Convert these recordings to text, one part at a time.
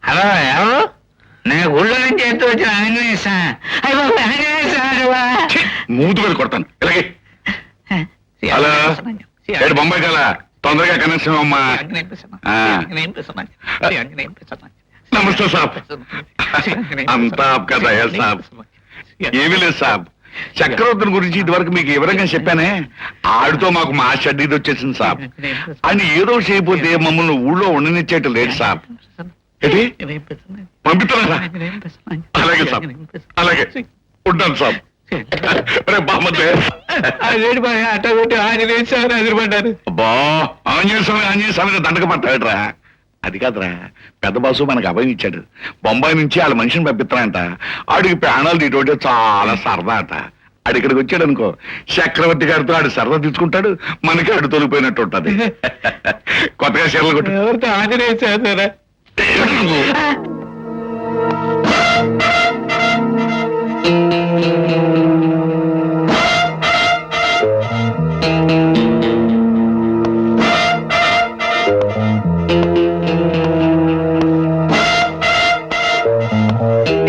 Hello ఎవరు? నేను ఊళ్ళో నుంచి ఎత్తు వచ్చిన ఆంజనేయ మూతు మీద కొడతాను ఇలాగే. హలో ఏడు బొంబాయి కదా, తొందరగా కనెక్షన్ అమ్మా. నమస్తే సాబ్. అంతా ఆప్కా దయా సాబ్. ఏమీ లేదు సాబ్, చక్రవర్తిని గురించి ఇదివరకు మీకు వివరంగా చెప్పానే, ఆడితో మాకు మా షడ్డీది వచ్చేసింది సాబ్. అని ఏదో చేయకపోతే మమ్మల్ని ఊళ్ళో ఉండనిచ్చేట లేదు సాబ్. ఏంటి పంపిస్తున్నారా? అలాగే సాబ్, అలాగే ఉంటాను సాబ్. బామ్మతే ఆంజనేయ స్వామి ఎదురుపడ్డారు. అబ్బా, ఆంజనేయ స్వామి దండక పట్టాడురా. అది కాదురా, పెద్ద బాసు మనకు అభయం ఇచ్చాడు. బొంబాయి నుంచి వాళ్ళ మనిషిని పంపిస్తానంట. ఆడికి ప్రాణాలు తీయటోటే చాలా సరదా అట. ఆడు ఇక్కడికి వచ్చాడు అనుకో, చక్రవర్తి గారితో ఆడు సరదా తీసుకుంటాడు, మనకి ఆడు తొలిపోయినట్టు ఉంటది. కొత్తగా చీరలు కొట్టు. ఎవరితో? ఆంజనేయ స్వామి.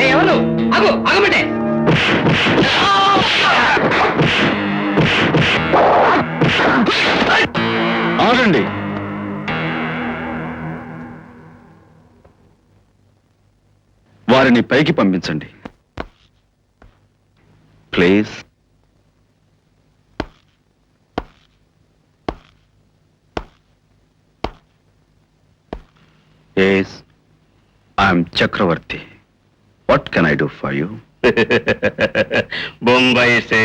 ఎవరు? అగు అగమంటే ఆగండి. వారిని పైకి పంపించండి please. Yes, I'm Chakravarti. What can I do for you? Bombay से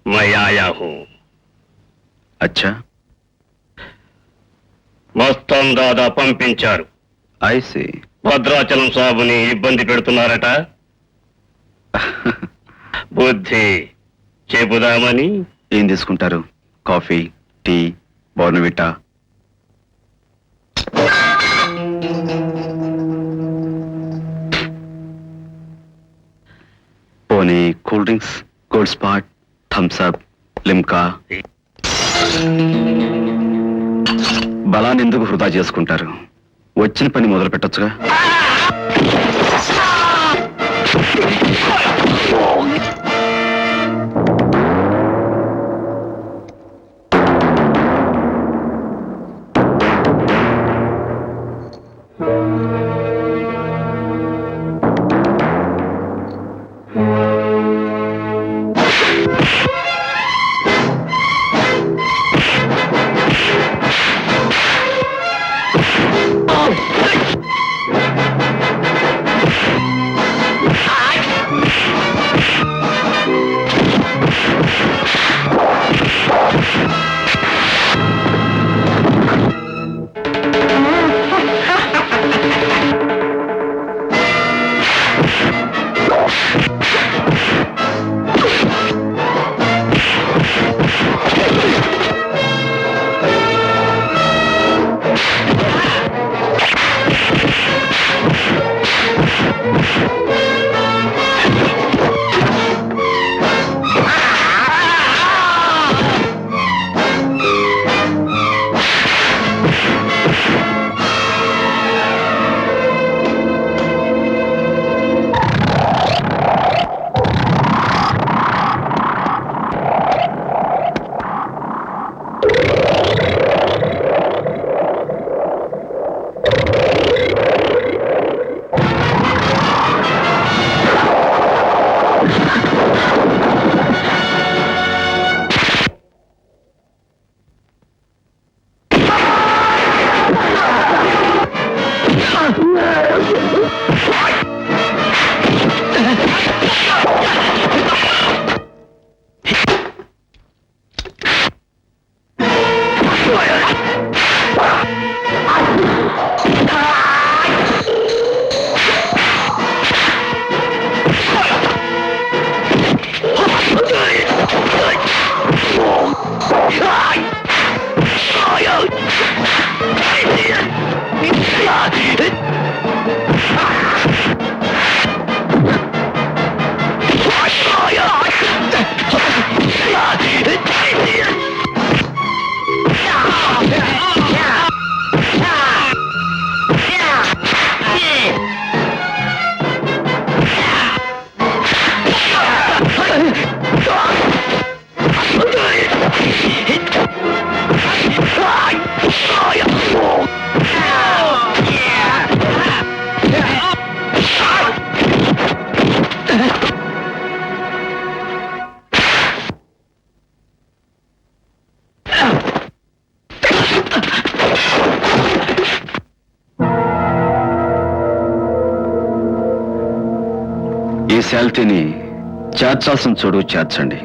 मैं आया हूँ. अच्छा, మస్తాన్ దాదా పంపించారు. I see. భద్రాచలం సాబుని ఇబ్బంది పెడుతున్నారట. బుద్ధి చెబుదామని. ఏం తీసుకుంటారు? Coffee, tea, Bournvita? పోనీ cool drinks, Gold Spot, Thums Up, Limca? బలాన్ని ఎందుకు వృధా చేసుకుంటారు? వచ్చిన పని మొదలు పెట్టొచ్చుగా. ఈ శాల్తీని చేర్చాల్సిన చోటు చేర్చండి.